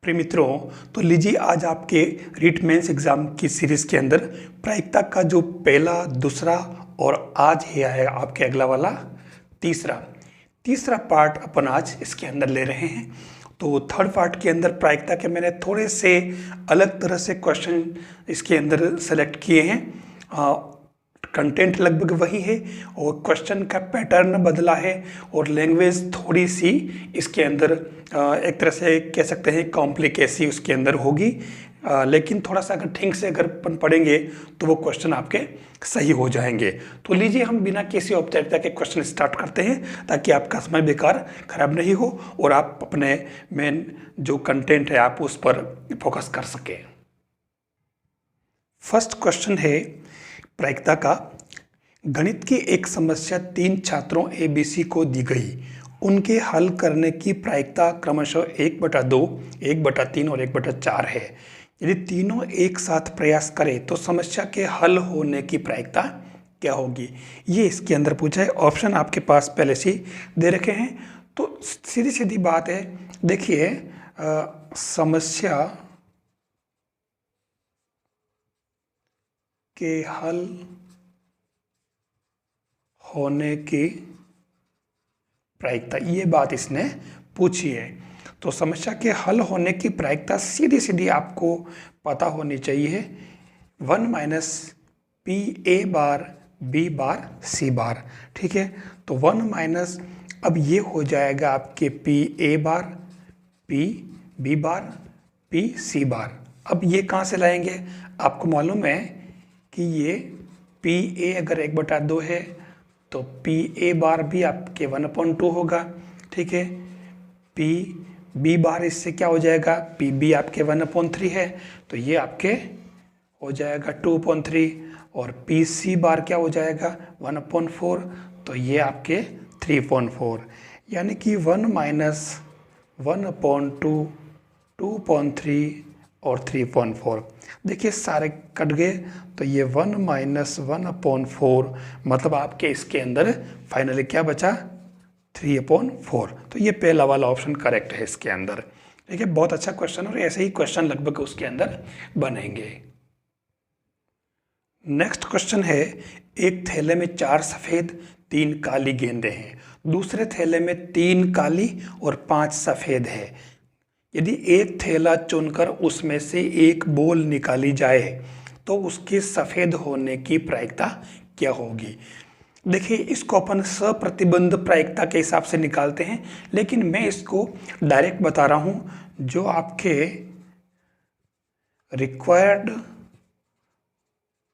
प्रिय मित्रों, तो लीजिए आज आपके रीट मेंस एग्जाम की सीरीज के अंदर प्रायिकता का जो पहला, दूसरा और आज है आपके अगला वाला तीसरा पार्ट अपन आज इसके अंदर ले रहे हैं। तो थर्ड पार्ट के अंदर प्रायिकता के मैंने थोड़े से अलग तरह से क्वेश्चन इसके अंदर सेलेक्ट किए हैं। कंटेंट लगभग वही है और क्वेश्चन का पैटर्न बदला है और लैंग्वेज थोड़ी सी इसके अंदर एक तरह से कह सकते हैं कॉम्प्लिकेसी उसके अंदर होगी, लेकिन थोड़ा सा अगर ठीक से अगर अपन पढ़ेंगे तो वो क्वेश्चन आपके सही हो जाएंगे। तो लीजिए हम बिना किसी औपचारिकता के क्वेश्चन स्टार्ट करते हैं ताकि आपका समय बेकार खराब नहीं हो और आप अपने मेन जो कंटेंट है आप उस पर फोकस कर सकें। फर्स्ट क्वेश्चन है प्रायिकता का। गणित की एक समस्या 3 छात्रों ABC को दी गई। उनके हल करने की प्रायिकता क्रमशः 1/2, 1/3 और 1/4 है। यदि तीनों एक साथ प्रयास करें तो समस्या के हल होने की प्रायिकता क्या होगी? ये इसके अंदर पूछा है। ऑप्शन आपके पास पहले से दे रखे हैं। तो सीधी सीधी बात है, देखिए समस्या के हल होने की प्रायिकता, ये बात इसने पूछी है। तो समस्या के हल होने की प्रायिकता सीधी सीधी आपको पता होनी चाहिए, 1 - PA बार B बार C बार। ठीक है, तो 1 - अब ये हो जाएगा आपके PA बार P B बार P C बार। अब ये कहाँ से लाएंगे? आपको मालूम है कि ये PA अगर 1/2 है तो PA बार भी आपके 1/2 होगा। ठीक है, PB बार इससे क्या हो जाएगा? PB आपके 1/3 है तो ये आपके हो जाएगा 2/3 और PC बार क्या हो जाएगा? 1/4 तो ये आपके 3/4। यानी कि 1 - 1/2, 2/3 और 3/4। देखिए सारे कट गए तो ये 1 - 1/4 मतलब आपके इसके अंदर फाइनली क्या बचा? 3/4। तो ये पहला वाला ऑप्शन करेक्ट है इसके अंदर। ठीक है, बहुत अच्छा क्वेश्चन और ऐसे ही क्वेश्चन लगभग उसके अंदर बनेंगे। नेक्स्ट क्वेश्चन है, एक थैले में 4 सफेद 3 काली गेंदें हैं। दूसरे थैले में 3 काली और 5 सफेद है। यदि एक थैला चुनकर उसमें से एक बॉल निकाली जाए तो उसके सफेद होने की प्रायिकता क्या होगी? देखिए इसको अपन सप्रतिबंध प्रायिकता के हिसाब से निकालते हैं, लेकिन मैं इसको डायरेक्ट बता रहा हूं। जो आपके रिक्वायर्ड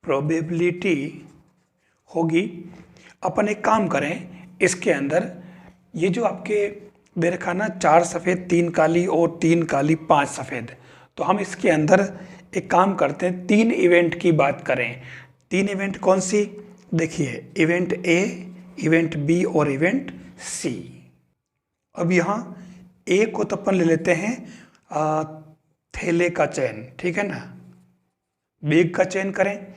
प्रोबेबिलिटी होगी, अपन एक काम करें, इसके अंदर ये जो आपके दे रखा ना 4 सफ़ेद 3 काली और 3 काली 5 सफ़ेद, तो हम इसके अंदर एक काम करते हैं, 3 इवेंट की बात करें। 3 इवेंट कौन सी? देखिए इवेंट A, इवेंट B और इवेंट C। अब यहाँ A को तो अपन ले लेते हैं थैले का चयन, ठीक है ना। बैग का चयन करें,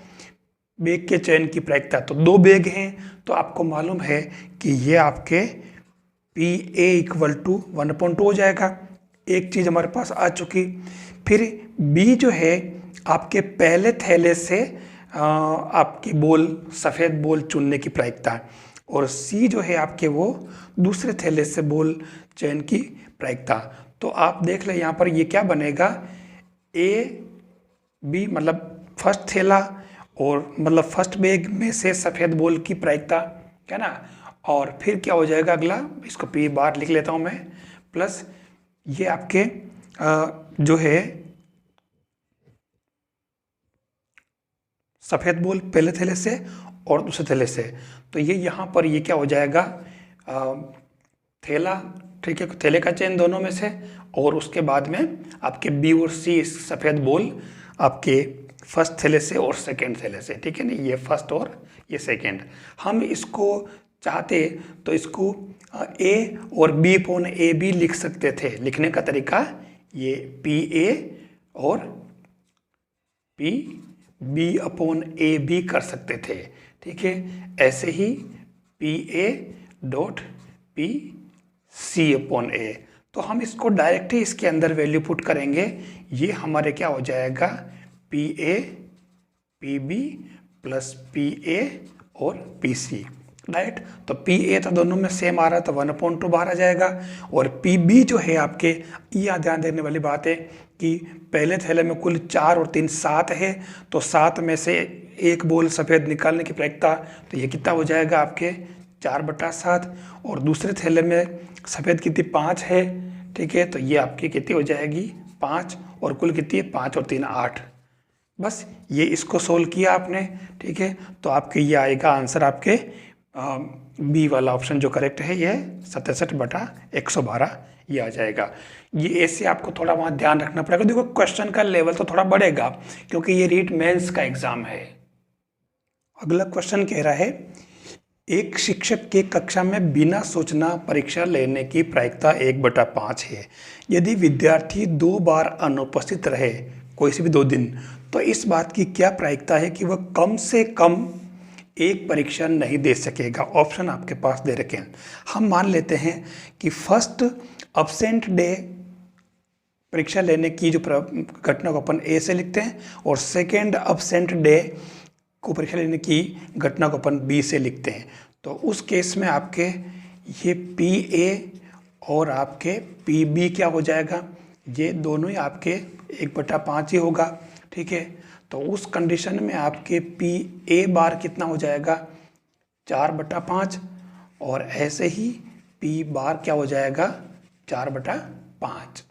बैग के चयन की प्रायिकता, तो 2 बैग हैं तो आपको मालूम है कि ये आपके PA = 1/2 हो जाएगा। एक चीज़ हमारे पास आ चुकी। फिर B जो है आपके पहले थैले से आपकी बॉल सफ़ेद बॉल चुनने की प्रायिकता, और C जो है आपके वो दूसरे थैले से बॉल चयन की प्रायिकता। तो आप देख लें यहाँ पर ये क्या बनेगा, A B मतलब फर्स्ट थैला और मतलब फर्स्ट बैग में से सफ़ेद बॉल की प्रायिकता, क्या ना। और फिर क्या हो जाएगा अगला, इसको P बार लिख लेता हूँ मैं, प्लस ये आपके जो है सफ़ेद बॉल पहले थैले से और दूसरे थैले से, तो ये यहाँ पर ये क्या हो जाएगा थैला, ठीक है, थैले का चयन दोनों में से, और उसके बाद में आपके B और C सफ़ेद बॉल आपके फर्स्ट थैले से और सेकेंड थैले से, ठीक है ना। ये फर्स्ट और ये सेकेंड। हम इसको चाहते तो इसको A और B/AB लिख सकते थे। लिखने का तरीका ये PA और PB/AB कर सकते थे, ठीक है। ऐसे ही PA.PC/A, तो हम इसको डायरेक्ट ही इसके अंदर वैल्यू पुट करेंगे। ये हमारे क्या हो जाएगा, P A P B plus P A और पी सी, राइट। तो पी ए तो दोनों में सेम आ रहा है तो 1/2 बाहर आ जाएगा। और पी बी जो है आपके, यहाँ ध्यान देने वाली बात है कि पहले थैले में कुल 4 और 3 7 है, तो 7 में से एक बोल सफ़ेद निकालने की प्रायिकता, तो ये कितना हो जाएगा आपके 4/7। और दूसरे थैले में सफ़ेद कितनी 5 है, ठीक है, तो ये आपकी कितनी हो जाएगी 5, और कुल कितनी है 5 और 3 8। बस ये इसको सोल्व किया आपने, ठीक है, तो आपके ये आएगा आंसर आपके बी वाला ऑप्शन जो करेक्ट है, ये 67/112 ये आ जाएगा। ये ऐसे आपको थोड़ा वहाँ ध्यान रखना पड़ेगा। देखो क्वेश्चन का लेवल तो थोड़ा बढ़ेगा क्योंकि ये रीट मेंस का एग्जाम है। अगला क्वेश्चन कह रहा है, एक शिक्षक के कक्षा में बिना सूचना परीक्षा लेने की प्रायिकता 1/5 है। यदि विद्यार्थी 2 बार अनुपस्थित रहे कोई से भी 2 दिन, तो इस बात की क्या प्रायिकता है कि वह कम से कम एक परीक्षा नहीं दे सकेगा। ऑप्शन आपके पास दे रखे हैं। हम मान लेते हैं कि फर्स्ट अब्सेंट डे परीक्षा लेने की जो घटना को अपन ए से लिखते हैं, और सेकेंड अब्सेंट डे को परीक्षा लेने की घटना को अपन बी से लिखते हैं। तो उस केस में आपके ये पी ए और आपके पी बी क्या हो जाएगा, ये दोनों ही आपके 1/5 ही होगा, ठीक है। तो उस कंडीशन में आपके पी ए बार कितना हो जाएगा 4/5, और ऐसे ही पी बार क्या हो जाएगा 4/5।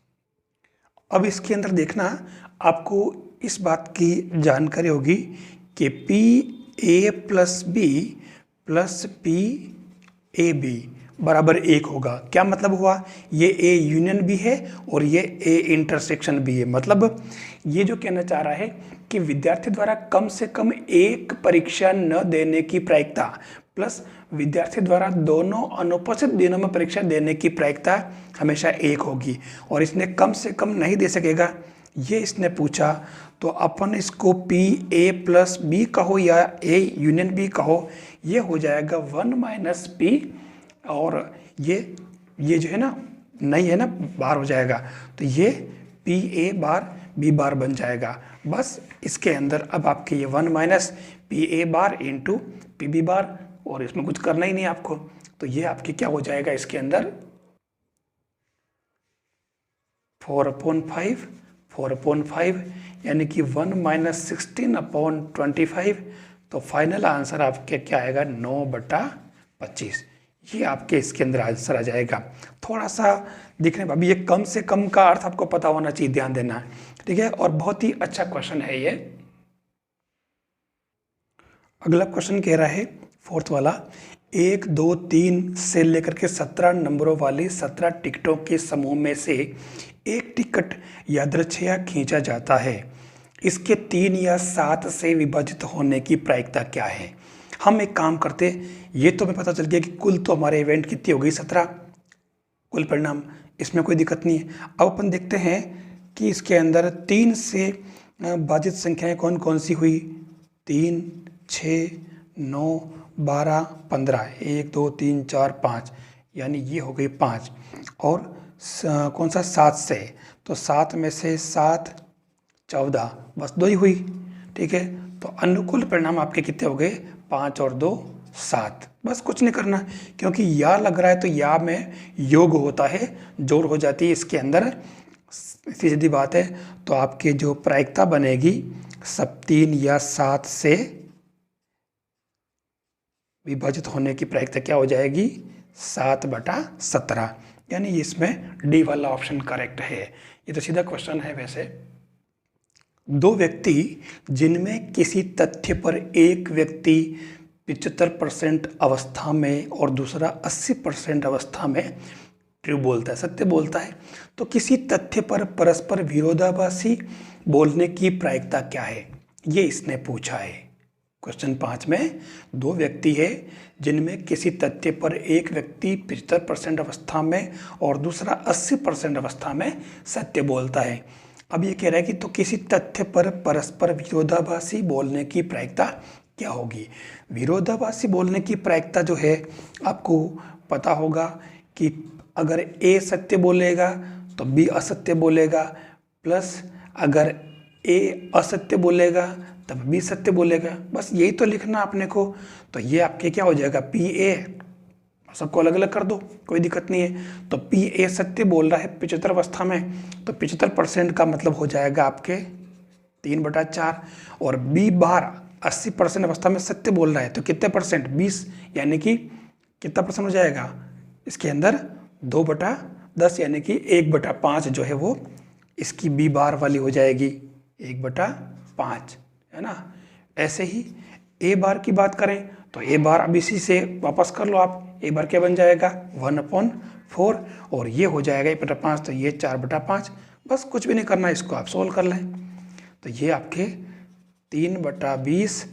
अब इसके अंदर देखना, आपको इस बात की जानकारी होगी कि P A plus B plus P A B बराबर 1 होगा। क्या मतलब हुआ, ये ए यूनियन भी है और ये ए इंटरसेक्शन भी है। मतलब ये जो कहना चाह रहा है कि विद्यार्थी द्वारा कम से कम एक परीक्षा न देने की प्रायिकता प्लस विद्यार्थी द्वारा दोनों अनुपस्थित दिनों में परीक्षा देने की प्रायिकता हमेशा 1 होगी, और इसने कम से कम नहीं दे सकेगा ये इसने पूछा। तो अपन इसको पी ए प्लस बी कहो या ए यूनियन बी कहो, ये हो जाएगा 1 - पी, और ये जो है ना नहीं है ना बार हो जाएगा, तो ये P A bar B bar बन जाएगा। बस इसके अंदर अब आपके ये 1 - P A bar into P B bar, और इसमें कुछ करना ही नहीं आपको। तो ये आपके क्या हो जाएगा इसके अंदर 4/5 यानी कि 1 - 16/25। तो फाइनल आंसर आपके क्या आएगा 9/25। ये आपके इसके अंदर आंसर आ जाएगा। थोड़ा सा दिखने में अभी ये कम से कम का अर्थ आपको पता होना चाहिए, ध्यान देना है, ठीक है। और बहुत ही अच्छा क्वेश्चन है ये। अगला क्वेश्चन कह रहा है फोर्थ वाला, 1 2 3 से लेकर के 17 नंबरों वाली 17 टिकटों के समूह में से एक टिकट यादृच्छिया खींचा जाता है। इसके 3 या 7 से विभाजित होने की प्रायिकता क्या है। हम एक काम करते, ये तो हमें पता चल गया कि कुल तो हमारे इवेंट कितनी हो गई 17 कुल परिणाम, इसमें कोई दिक्कत नहीं है। अब अपन देखते हैं कि इसके अंदर 3 से भाजित संख्याएं कौन कौन सी हुई, 3 6 9 12 15, 1 2 3 4 5, यानी ये हो गई 5। और कौन सा 7 से, तो 7 में से 7 14, बस 2 ही हुई, ठीक है। तो अनुकूल परिणाम आपके कितने हो गए 5 और 2 7। बस कुछ नहीं करना, क्योंकि या लग रहा है तो या में योग होता है, जोड़ हो जाती है इसके अंदर, सीधी बात है। तो आपके जो प्रायिकता बनेगी सब 3 या 7 से विभाजित होने की प्रायिकता क्या हो जाएगी 7/17, यानी इसमें डी वाला ऑप्शन करेक्ट है। ये तो सीधा क्वेश्चन है। वैसे 2 व्यक्ति जिनमें किसी तथ्य पर एक व्यक्ति 75% अवस्था में और दूसरा 80% अवस्था में ट्रू बोलता है, सत्य बोलता है, तो किसी तथ्य पर परस्पर विरोधाभासी बोलने की प्रायिकता क्या है, ये इसने पूछा है। क्वेश्चन 5 में 2 व्यक्ति है जिनमें किसी तथ्य पर एक व्यक्ति 75% अवस्था में और दूसरा 80% अवस्था में सत्य बोलता है। अब ये कह रहा है कि तो किसी तथ्य पर परस्पर विरोधाभासी बोलने की प्रायिकता क्या होगी। विरोधाभासी बोलने की प्रायिकता जो है आपको पता होगा कि अगर ए सत्य बोलेगा तो बी असत्य बोलेगा, प्लस अगर ए असत्य बोलेगा तब बी सत्य बोलेगा। बस यही तो लिखना आपने को। तो ये आपके क्या हो जाएगा, पी ए, सबको अलग अलग कर दो, कोई दिक्कत नहीं है। तो पी ए सत्य बोल रहा है 75 अवस्था में, तो 75% का मतलब हो जाएगा आपके 3/4। और बी बार 80% अवस्था में सत्य बोल रहा है, तो कितने परसेंट, 20, यानी कि कितना परसेंट हो जाएगा इसके अंदर, 2/10, यानी कि 1/5 जो है वो इसकी बी बार वाली हो जाएगी, 1/5, है ना। ऐसे ही ए बार की बात करें तो ए बार अब इसी से वापस कर लो आप, ए बार क्या बन जाएगा 1/4, और ये हो जाएगा 1/5, तो ये 4/5। बस कुछ भी नहीं करना, इसको आप सोल्व कर लें। तो ये आपके 3/20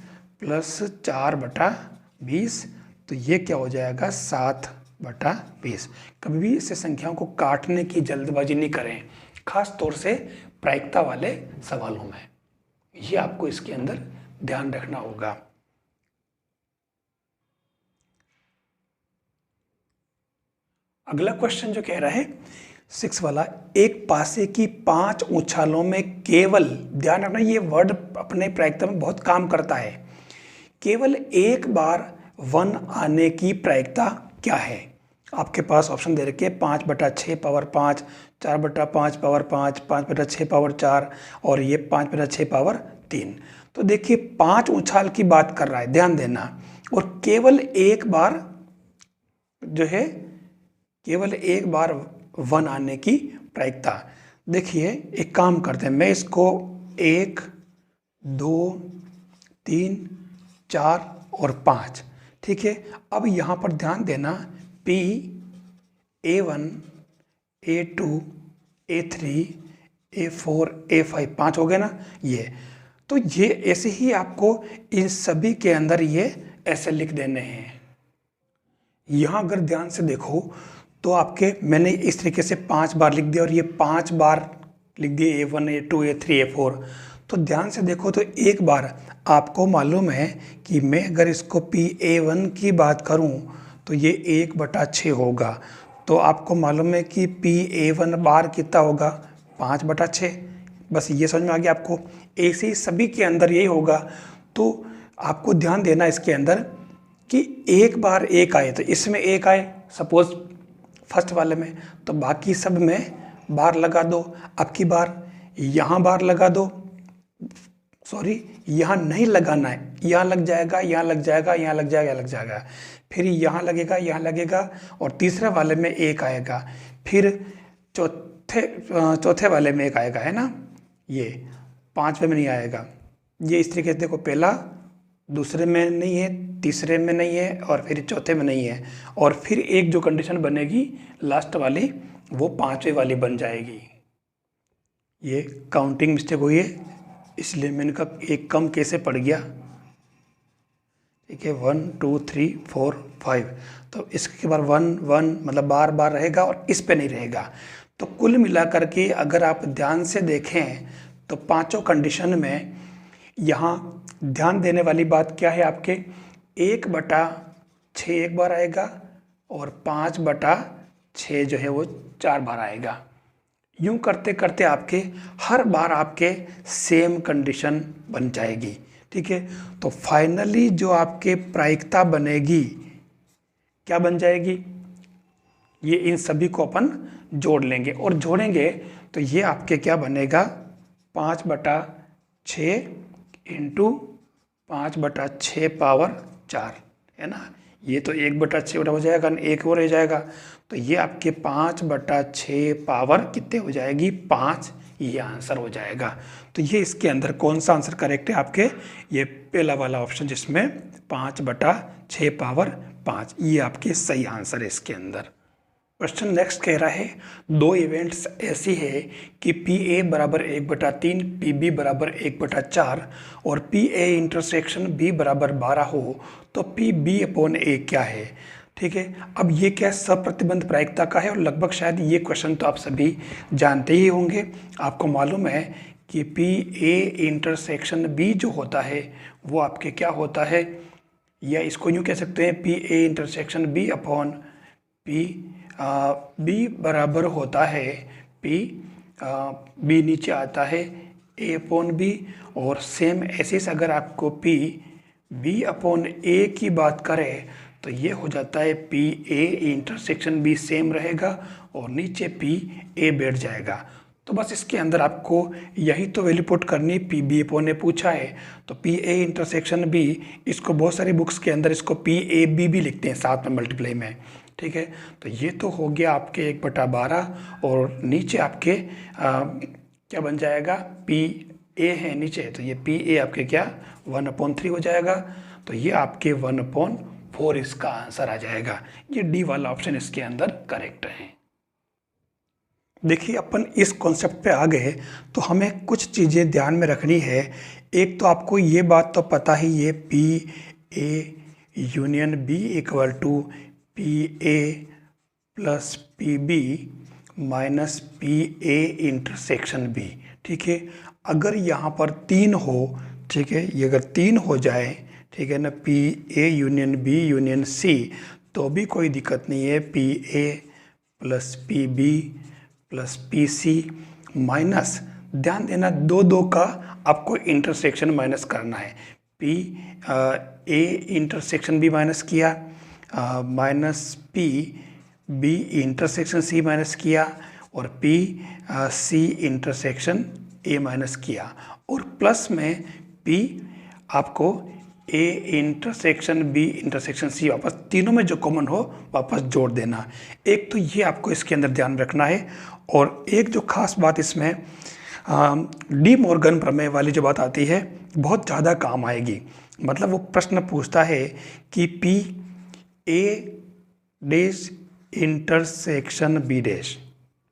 प्लस 4/20, तो ये क्या हो जाएगा 7/20। कभी भी इससे संख्याओं को काटने की जल्दबाजी नहीं करें, खास तौर से प्रायिकता वाले सवालों में। ये आपको इसके अंदर ध्यान रखना होगा। अगला क्वेश्चन जो कह रहा है 6 वाला, एक पासे की 5 उछालों में केवल, ध्यान रखना ये वर्ड अपने प्रायिकता में बहुत काम करता है, केवल एक बार 1 आने की प्रायिकता क्या है। आपके पास ऑप्शन दे रखे 5/6 पावर 5, 4/5 पावर 5, 5/6 पावर 4, और ये 5/6 पावर 3। तो देखिए 5 उछाल की बात कर रहा है, ध्यान देना, और केवल एक बार जो है, केवल एक बार 1 आने की प्रायिकता। देखिए एक काम करते हैं, मैं इसको 1, 2, 3, 4 और 5, ठीक है। अब यहाँ पर ध्यान देना, P, A1, A2, A3, A4, A5, 5 हो गए ना ये। तो ये ऐसे ही आपको इन सभी के अंदर ये ऐसे लिख देने हैं। यहाँ अगर ध्यान से देखो तो आपके, मैंने इस तरीके से 5 बार लिख दिया और ये 5 बार लिख दिए A1, A2, A3, A4। तो ध्यान से देखो तो एक बार आपको मालूम है कि मैं अगर इसको PA1 की बात करूं तो ये 1/6 होगा। तो आपको मालूम है कि PA1 बार कितना होगा, 5/6। बस ये समझ में आ गया आपको। ऐसे ही सभी के अंदर यही होगा। तो आपको ध्यान देना इसके अंदर कि एक बार एक आए, तो इसमें एक आए सपोज फर्स्ट वाले में, तो बाकी सब में बार लगा दो। अब की बार यहाँ बार लगा दो, सॉरी यहाँ नहीं लगाना है, यहाँ लग जाएगा, यहाँ लग जाएगा, यहाँ लग जाएगा, यहाँ लग जाएगा, फिर यहाँ लगेगा, यहाँ लगेगा, और तीसरे वाले में एक आएगा, फिर चौथे वाले में एक आएगा, है ना। ये 5वें में नहीं आएगा। ये इस तरीके से देखो, पहला दूसरे में नहीं है, तीसरे में नहीं है, और फिर चौथे में नहीं है, और फिर एक जो कंडीशन बनेगी लास्ट वाली वो 5वें वाली बन जाएगी। ये काउंटिंग मिस्टेक हुई है, इसलिए मैंने कहा एक कम कैसे पड़ गया, ठीक है। 1 2 3 4 5, तो इसके बाद 1 1 मतलब बार बार रहेगा और इस पे नहीं रहेगा। तो कुल मिलाकर के अगर आप ध्यान से देखें तो पांचों कंडीशन में यहाँ ध्यान देने वाली बात क्या है, आपके 1/6 एक बार आएगा और 5/6 जो है वो 4 बार आएगा। यूं करते करते आपके हर बार आपके सेम कंडीशन बन जाएगी, ठीक है। तो फाइनली जो आपके प्रायिकता बनेगी क्या बन जाएगी, ये इन सभी को अपन जोड़ लेंगे, और जोड़ेंगे तो ये आपके क्या बनेगा 5/6 इंटू 5/6 पावर 4, है ना। ये तो 1/6 हो जाएगा, एक और रह जाएगा, तो ये आपके 5/6 पावर कितने हो जाएगी 5, ये आंसर हो जाएगा। तो ये इसके अंदर कौन सा आंसर करेक्ट है आपके, ये पहला वाला ऑप्शन जिसमें 5/6 पावर 5, ये आपके सही आंसर है इसके अंदर। क्वेश्चन नेक्स्ट कह रहा है दो इवेंट्स ऐसी है कि PA बराबर 1/3, PB बराबर 1/4 और PA इंटरसेक्शन B बराबर 12 हो तो PB/A क्या है, ठीक है। अब ये क्या सप्रतिबंध प्रायिकता का है, और लगभग शायद ये क्वेश्चन तो आप सभी जानते ही होंगे। आपको मालूम है कि PA इंटरसेक्शन B जो होता है वो आपके क्या होता है, या इसको यूँ कह सकते हैं PA intersection B upon P B बराबर होता है पी, बी नीचे आता है ए अपॉन बी, और सेम ऐसे से अगर आपको पी बी अपॉन ए की बात करें तो ये हो जाता है P A intersection B same रहेगा और नीचे पी ए बैठ जाएगा। तो बस इसके अंदर आपको यही तो वैल्यू पुट करनी, पी बी अपॉन ने पूछा है तो पी ए इंटरसेक्शन बी, इसको बहुत सारी बुक्स के अंदर इसको पी ए बी भी लिखते हैं साथ में मल्टीप्लाई में, ठीक है। तो ये तो हो गया आपके 1/12 और नीचे आपके क्या बन जाएगा, पी ए है नीचे, तो ये पी ए आपके क्या 1/3 हो जाएगा। तो ये आपके 1/4 इसका आंसर आ जाएगा। ये डी वाला ऑप्शन इसके अंदर करेक्ट है। देखिए अपन इस कॉन्सेप्ट पे आ गए तो हमें कुछ चीज़ें ध्यान में रखनी है। एक तो आपको ये बात तो पता ही, ये P A union B equal to P A plus P B minus P A intersection B, ठीक है। अगर यहाँ पर 3 हो, ठीक है, ये अगर 3 हो जाए, ठीक है ना, P A union B union C, तो भी कोई दिक्कत नहीं है। P A plus P B plus P C minus, ध्यान देना 2 का आपको इंटरसेक्शन माइनस करना है। P A intersection B minus किया, minus P B intersection C minus किया, और P C intersection A minus किया, और प्लस में पी आपको A intersection B intersection C वापस तीनों में जो कॉमन हो वापस जोड़ देना। एक तो ये आपको इसके अंदर ध्यान रखना है। और एक जो खास बात इसमें डी मॉर्गन प्रमेय वाली जो बात आती है बहुत ज़्यादा काम आएगी। मतलब वो प्रश्न पूछता है कि P A dash intersection B dash,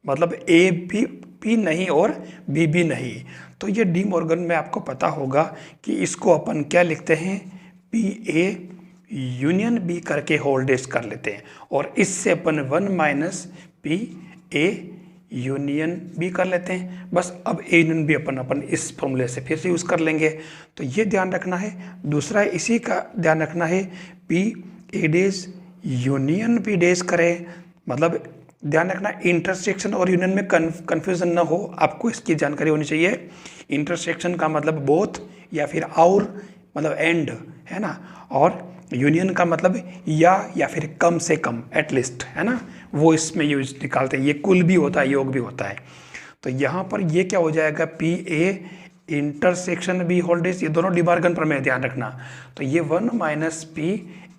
मतलब ए भी पी नहीं और बी भी नहीं, तो ये डी मॉर्गन में आपको पता होगा कि इसको अपन क्या लिखते हैं, पी ए यूनियन बी करके होल डैश कर लेते हैं, और इससे अपन 1 minus P A union B कर लेते हैं। बस अब ए यूनियन बी अपन इस फॉर्मूले से फिर से यूज़ कर लेंगे। तो ये ध्यान रखना है। दूसरा इसी का ध्यान रखना है, P A dash union B dash करें, मतलब ध्यान रखना इंटरसेक्शन और यूनियन में कन्फ्यूज़न ना हो, आपको इसकी जानकारी होनी चाहिए। इंटरसेक्शन का मतलब बोथ या फिर और, मतलब एंड, है ना, और यूनियन का मतलब या फिर कम से कम, एटलीस्ट, है ना, वो इसमें यूज निकालते हैं। ये कुल भी होता है, योग भी होता है। तो यहाँ पर ये क्या हो जाएगा, P A intersection B whole dash, ये दोनों डी मॉर्गन प्रमेय, ध्यान रखना। तो ये 1 minus P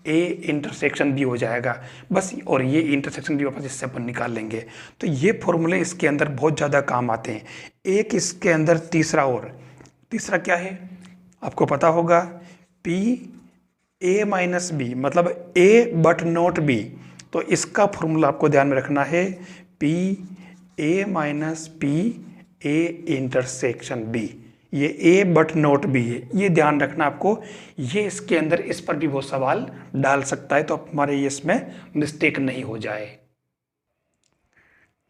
A intersection B हो जाएगा बस, और ये इंटरसेक्शन बी वापस इससे अपन निकाल लेंगे। तो ये फॉर्मूले इसके अंदर बहुत ज़्यादा काम आते हैं। एक इसके अंदर तीसरा क्या है आपको पता होगा, पी ए माइनस बी, मतलब ए बट नॉट बी। तो इसका फॉर्मूला आपको ध्यान में रखना है, P A minus P A intersection B, ये ए बट नॉट बी है, ये ध्यान रखना आपको। ये इसके अंदर इस पर भी वो सवाल डाल सकता है, तो हमारे ये इसमें मिस्टेक नहीं हो जाए।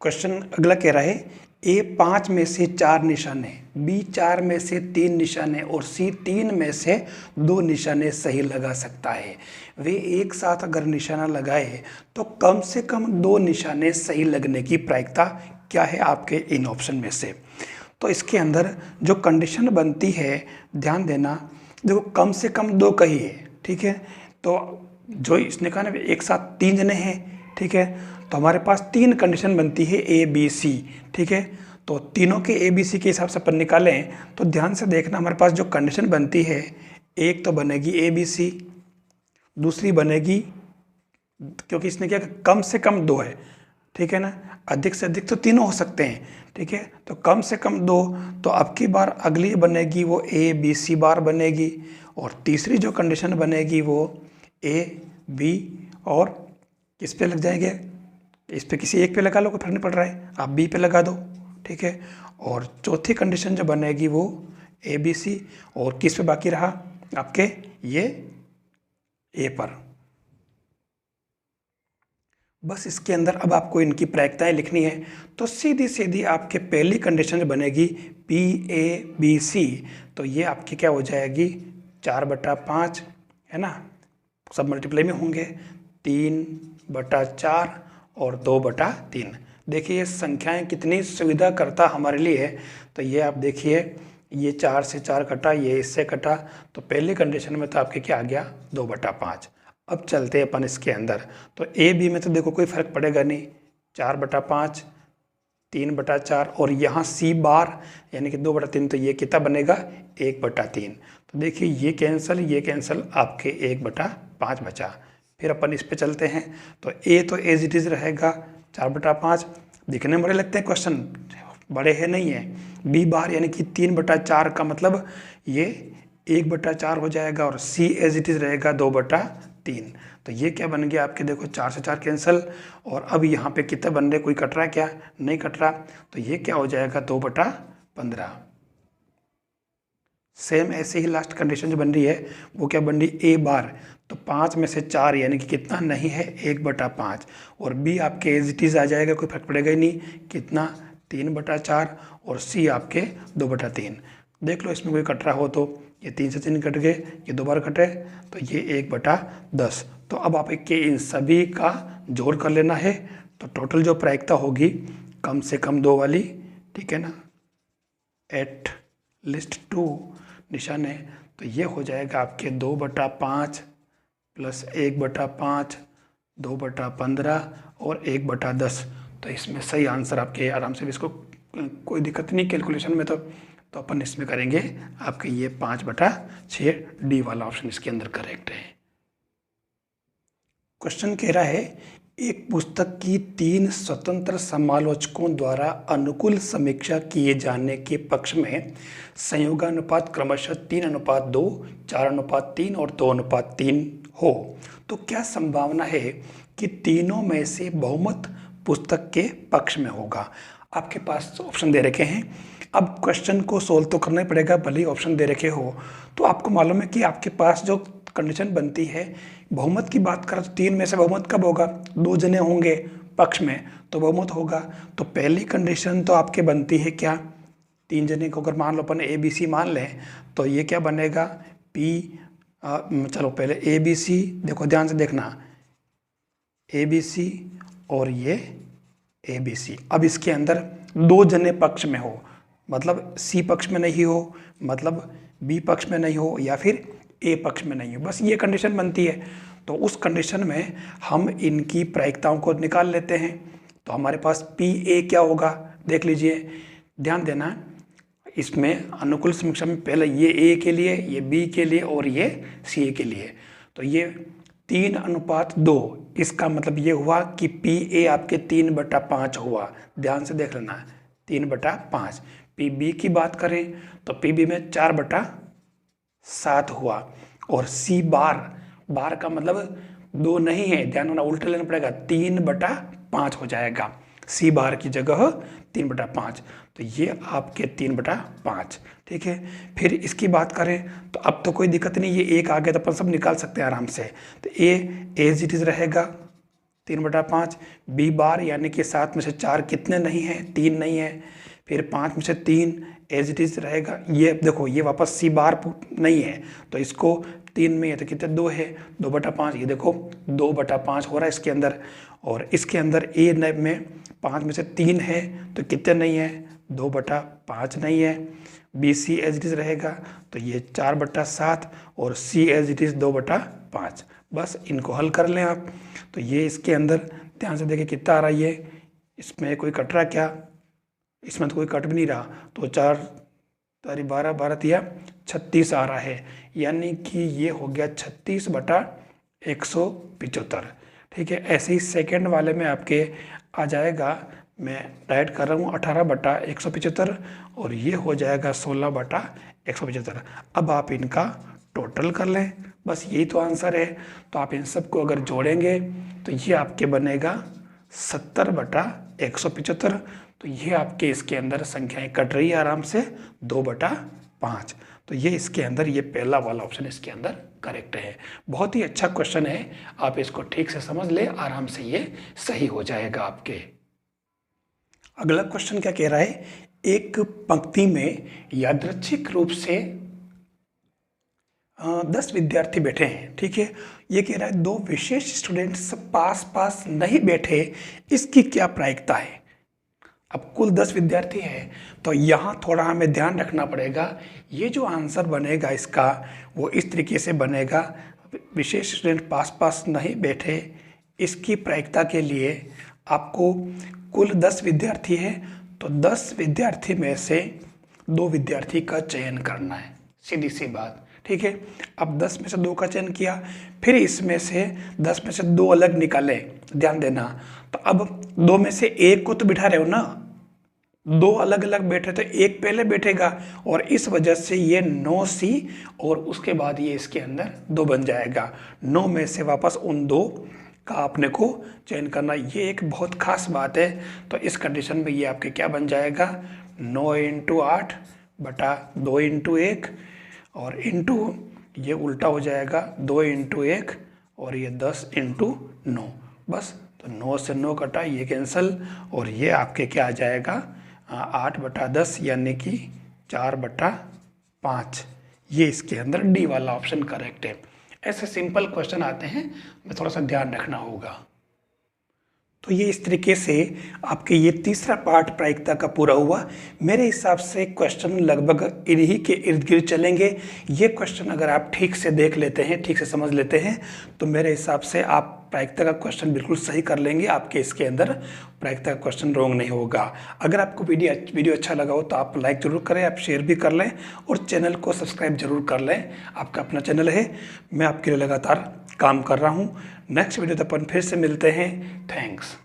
क्वेश्चन अगला कह रहा है, ए 5 में से 4 निशाने, बी 4 में से 3 निशाने और सी 3 में से 2 निशाने सही लगा सकता है। वे एक साथ अगर निशाना लगाए तो कम से कम 2 निशाने सही लगने की प्रायिकता क्या है आपके इन ऑप्शन में से। तो इसके अंदर जो कंडीशन बनती है, ध्यान देना, देखो कम से कम 2 कही है, ठीक है। तो जो इसने कहा ना एक साथ 3 जने हैं, ठीक है, तो हमारे पास 3 कंडीशन बनती है ए बी सी, ठीक है। तो तीनों के ए बी सी के हिसाब से अपन निकालें तो ध्यान से देखना, हमारे पास जो कंडीशन बनती है, एक तो बनेगी ए बी सी, दूसरी बनेगी, क्योंकि इसने क्या कम से कम 2 है, ठीक है ना, अधिक से अधिक तो तीनों हो सकते हैं, ठीक है, तो कम से कम 2, तो अब की बार अगली बनेगी वो ए बी सी बार बनेगी, और तीसरी जो कंडीशन बनेगी वो ए बी और किस पे लग जाएंगे, इस पे किसी एक पे लगा लो, कोई फर्क नहीं पड़ रहा है, आप बी पे लगा दो, ठीक है। और चौथी कंडीशन जो बनेगी वो ए बी सी, और किस पे बाकी रहा आपके ये ए पर। बस इसके अंदर अब आपको इनकी प्रायिकताएं लिखनी है। तो सीधी सीधी आपके पहली कंडीशन जो बनेगी पी ए बी सी, तो ये आपकी क्या हो जाएगी 4/5, है ना, सब मल्टीप्लाई में होंगे, 3/4 और 2/3। देखिए ये संख्याएं कितनी सुविधा करता हमारे लिए है। तो ये आप देखिए, ये 4 से 4 कटा, ये इससे कटा, तो पहली कंडीशन में तो आपके क्या आ गया 2/5। अब चलते हैं अपन इसके अंदर, तो ए बी में तो देखो कोई फर्क पड़ेगा नहीं, 4/5, 3/4, और यहाँ सी बार यानी कि 2/3, तो ये कितना बनेगा 1/3। तो देखिए ये कैंसल, आपके 1/5 बचा। फिर अपन इस पे चलते हैं, तो ए तो एज इट इज़ रहेगा 4/5। दिखने में बड़े लगते हैं क्वेश्चन, बड़े हैं नहीं है। बी बार यानी कि 3/4 का मतलब ये 1/4 हो जाएगा, और सी एज इट इज़ रहेगा 2/3। तो ये क्या बन गया आपके, देखो 4 से 4 कैंसिल, और अब यहाँ पे कितने बन रहे, कोई कट रहा है क्या, नहीं कट रहा, तो ये क्या हो जाएगा 2/15। सेम ऐसे ही लास्ट कंडीशन जो बन रही है वो क्या बन रही, ए बार तो 5 में से 4 यानी कि कितना नहीं है 1/5, और बी आपके एज इट इज़ आ जाएगा, कोई फर्क पड़ेगा ही नहीं, कितना 3/4, और सी आपके 2/3। देख लो इसमें कोई कट रहा हो तो ये 3 से 3 कट गए, ये 2 बार कटे, तो ये 1/10। तो अब आप के इन सभी का जोड़ कर लेना है, तो टोटल जो प्रायिकता होगी कम से कम 2 वाली, ठीक है ना, एट लिस्ट 2 निशान है, तो ये हो जाएगा आपके 2/5 प्लस 1/5, 2/15 और 1/10। तो इसमें सही आंसर आपके, आराम से भी इसको कोई दिक्कत नहीं कैलकुलेशन में, तो अपन इसमें करेंगे आपके ये 5/6, डी वाला ऑप्शन इसके अंदर करेक्ट है। क्वेश्चन कह रहा है एक पुस्तक की 3 स्वतंत्र समालोचकों द्वारा अनुकूल समीक्षा किए जाने के पक्ष में संयोगानुपात क्रमशः 3:2, 4:3 और 2:3 हो, तो क्या संभावना है कि तीनों में से बहुमत पुस्तक के पक्ष में होगा। आपके पास ऑप्शन दे रखे हैं, अब क्वेश्चन को सोल्व तो करना ही पड़ेगा, भले ही ऑप्शन दे रखे हो। तो आपको मालूम है कि आपके पास जो कंडीशन बनती है, बहुमत की बात करें तो 3 में से बहुमत कब होगा, 2 जने होंगे पक्ष में तो बहुमत होगा। तो पहली कंडीशन तो आपके बनती है क्या, 3 जने को अगर मान लो अपन ए बी सी मान लें, तो ये क्या बनेगा पी, चलो पहले ए बी सी, देखो ध्यान से देखना, ए बी सी और ये ए बी सी। अब इसके अंदर 2 जने पक्ष में हो, मतलब सी पक्ष में नहीं हो, मतलब बी पक्ष में नहीं हो, या फिर ए पक्ष में नहीं हो, बस ये कंडीशन बनती है। तो उस कंडीशन में हम इनकी प्रायिकताओं को निकाल लेते हैं। तो हमारे पास पी ए क्या होगा, देख लीजिए, ध्यान देना, इसमें अनुकूल समीक्षा में पहले ये ए के लिए, ये बी के लिए और ये सी ए के लिए, तो ये 3:2, इसका मतलब ये हुआ कि पी ए आपके 3/5 हुआ, ध्यान से देख लेना, 3/5। पी बी की बात करें तो पी बी में 4/7 हुआ, और सी बार का मतलब 2 नहीं है, ध्यान होना, उल्टा लेना पड़ेगा, 3/5 हो जाएगा, सी बार की जगह 3/5, तो ये आपके 3/5, ठीक है। फिर इसकी बात करें तो अब तो कोई दिक्कत नहीं, ये 1 आ गया तो अपन सब निकाल सकते हैं आराम से। तो ए एज इट इज रहेगा 3/5, बी बार यानी कि 7 में से 4 कितने नहीं है, 3 नहीं है, फिर 5 में से 3 एज इट इज रहेगा, ये देखो ये वापस सी बार नहीं है, तो इसको 3 में है तो कितने 2 है, 2/5, ये देखो 2/5 हो रहा है इसके अंदर, और इसके अंदर ए में 5 में से 3 है तो कितने नहीं है, 2/5 नहीं है। B C as it is रहेगा तो ये 4/7, और सी एज इट इज 2/5, बस इनको हल कर लें आप। तो ये इसके अंदर ध्यान से देखिए कितना आ रहा है, ये इसमें कोई कट रहा क्या, इसमें तो कोई कट भी नहीं रहा, तो 4 तारी 12, 12 36 आ रहा है, यानी कि ये हो गया 36/175, ठीक है। ऐसे ही सेकंड वाले में आपके आ जाएगा, मैं डायरेक्ट कर रहा हूँ 18/175, और ये हो जाएगा 16/175। अब आप इनका टोटल कर लें, बस यही तो आंसर है। तो आप इन सबको अगर जोड़ेंगे तो ये आपके बनेगा 70/175। तो ये आपके इसके अंदर संख्याएं कट रही है आराम से 2/5। तो ये इसके अंदर ये पहला वाला ऑप्शन इसके अंदर करेक्ट है। बहुत ही अच्छा क्वेश्चन है, आप इसको ठीक से समझ ले, आराम से ये सही हो जाएगा आपके। अगला क्वेश्चन क्या कह रहा है, एक पंक्ति में यादृच्छिक रूप से 10 विद्यार्थी बैठे हैं, ठीक है। ये कह रहा है 2 विशेष स्टूडेंट्स पास पास नहीं बैठे, इसकी क्या प्रायिकता है। अब कुल 10 विद्यार्थी है तो यहाँ थोड़ा हमें ध्यान रखना पड़ेगा। ये जो आंसर बनेगा इसका वो इस तरीके से बनेगा, विशेष स्टूडेंट पास पास नहीं बैठे, इसकी प्रायिकता के लिए आपको कुल 10 विद्यार्थी है तो 10 विद्यार्थी में से 2 विद्यार्थी का चयन करना है, सीधी सी बात, ठीक है। अब 10 में से 2 का चयन किया, फिर इसमें से 10 में से 2 अलग निकाले, ध्यान देना। तो अब 2 में से 1 को तो बिठा रहे हो ना, 2 अलग अलग बैठे तो 1 पहले बैठेगा और इस वजह से ये 9C और उसके बाद ये इसके अंदर 2 बन जाएगा। 9 में से वापस उन 2 का आपने को चयन करना, ये एक बहुत खास बात है। तो इस कंडीशन में ये आपके क्या बन जाएगा, 9 × 8 बटा 2 × 1 और इंटू ये उल्टा हो जाएगा 2 × 1 और ये 10 × 9, बस। तो 9 से 9 कटा, ये कैंसिल और ये आपके क्या आ जाएगा 8 बटा 10 यानी कि 4/5। ये इसके अंदर डी वाला ऑप्शन करेक्ट है। ऐसे सिंपल क्वेश्चन आते हैं, में थोड़ा सा ध्यान रखना होगा। तो ये इस तरीके से आपके ये तीसरा पार्ट प्रायिकता का पूरा हुआ। मेरे हिसाब से क्वेश्चन लगभग इन्हीं के इर्द गिर्द चलेंगे। ये क्वेश्चन अगर आप ठीक से देख लेते हैं, ठीक से समझ लेते हैं, तो मेरे हिसाब से आप प्रायिकता का क्वेश्चन बिल्कुल सही कर लेंगे। आपके इसके अंदर प्रायिकता का क्वेश्चन रॉन्ग नहीं होगा। अगर आपको वीडियो अच्छा लगा हो तो आप लाइक ज़रूर करें, आप शेयर भी कर लें और चैनल को सब्सक्राइब जरूर कर लें। आपका अपना चैनल है, मैं आपके लिए लगातार काम कर रहा हूँ। नेक्स्ट वीडियो तो अपन फिर से मिलते हैं। थैंक्स।